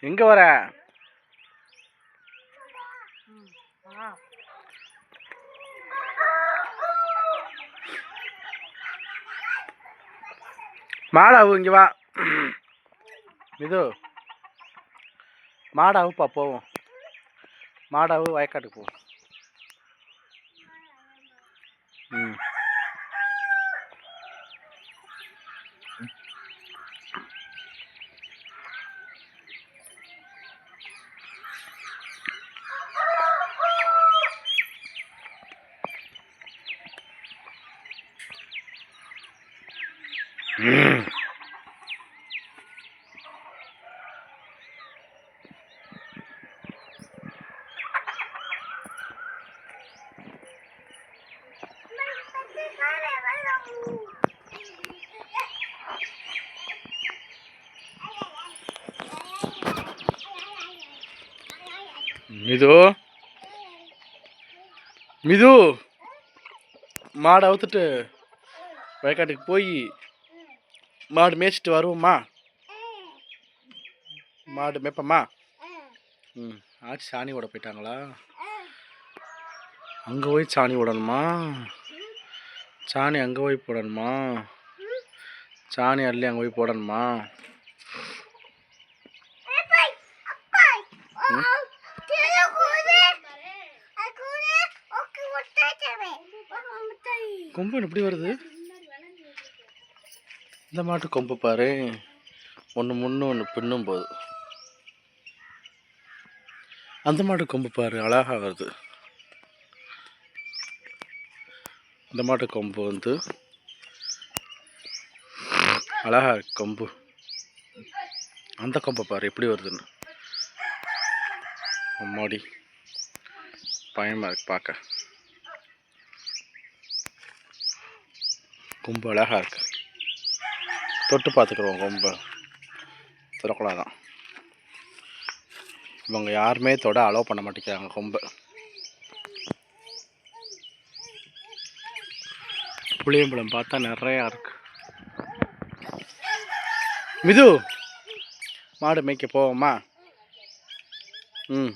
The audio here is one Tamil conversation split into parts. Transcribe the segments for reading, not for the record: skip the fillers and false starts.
எங்க வர? மாடாவு இங்க வா. இது மாடாவுப்பா போவோம். மாடாவு வயக்காட்டுக்கு போவோம். ம் மிது மிது மாடு அவுத்துட்டு வயக்காட்டுக்கு போய் மாடு மேய்ச்சிட்டு வருவோம்மா. மாடு மேய்ப்பம்மா. ம் ஆச்சு சாணி ஓட போயிட்டாங்களா? அங்கே போய் சாணி ஓடணுமா? சாணி அங்கே போய் போடணுமா? சாணி அள்ளி அங்கே போய் போடணுமா? கொம்பு எப்படி வருது? இந்த மாட்டு கொம்பு பாரு, ஒன்று முன்னும் ஒன்று பின்னும் போகுது. அந்த மாட்டு கொம்பு பாரு அழகா வருது. இந்த மாட்டு கொம்பு வந்து அழகா இருக்கு கொம்பு. அந்த கொம்பை பாரு எப்படி வருதுன்னு. அம்மாடி பயமா இருக்கு பார்க்க. கொம்பு அழகா இருக்கு. தொட்டு பார்த்துக்குறோம் கொம்பை. திறக்கூடாதான். இவங்க யாருமே தொட அலோவ் பண்ண மாட்டேங்கிறாங்க கொம்பை. புளியம்பழம் பார்த்தா நிறையா இருக்கு. மிது மாடு மேய்க்க போவோமா? ம்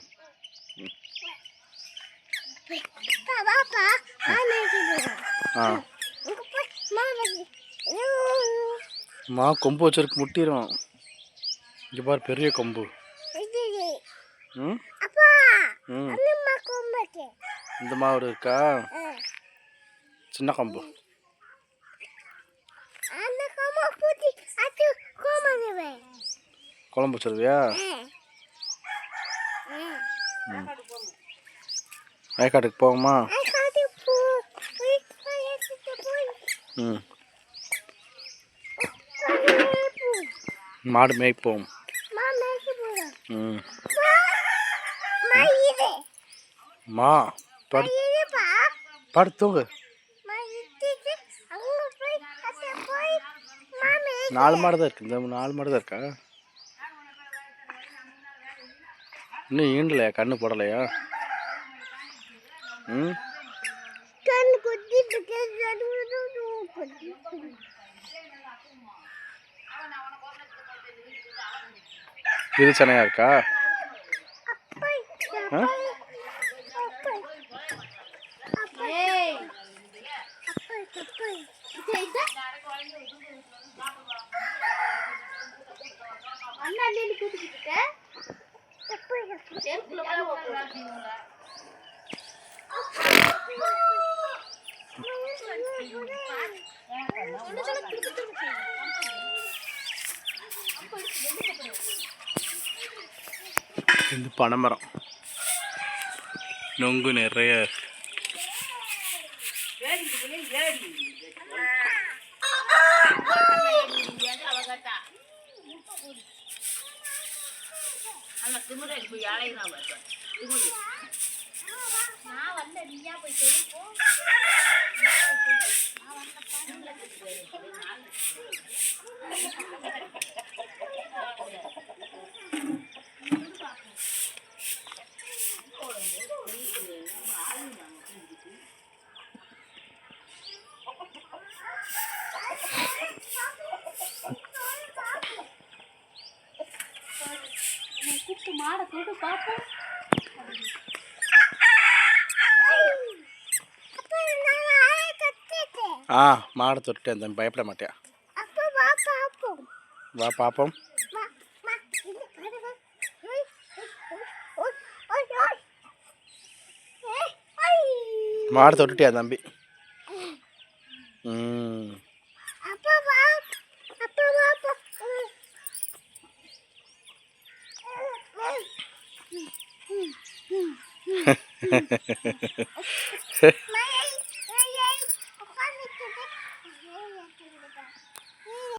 ஆ மா கொம்பு வச்சிருக்கு முட்டிடும். இங்கே பாரு பெரிய கொம்பு. ம் ம் இந்த மாவு இருக்கா? சின்ன கொம்பு. குழம்பு வச்சிருவியா? வயக்காட்டுக்கு போவோமா? ம் மாடு மேய்ப்போம். ம் மா படு தூங்கு. 4 மாடு தான் இருக்கு. இந்த 4 மாடு தான் இருக்கா? இன்னும் ஈண்டலையா? கண்ணு போடலையா? ம் இது சென்னையா இருக்கா? இந்த பனைமரம் நொங்கு நிறைய. மாடை தொட்டு பார்ப்போம். ஆ மாடை தொட்டுட்டேன் தம்பி, பயப்பட மாட்டியா? வா பார்ப்போம். மாடை தொட்டுட்டியா தம்பி? ம்.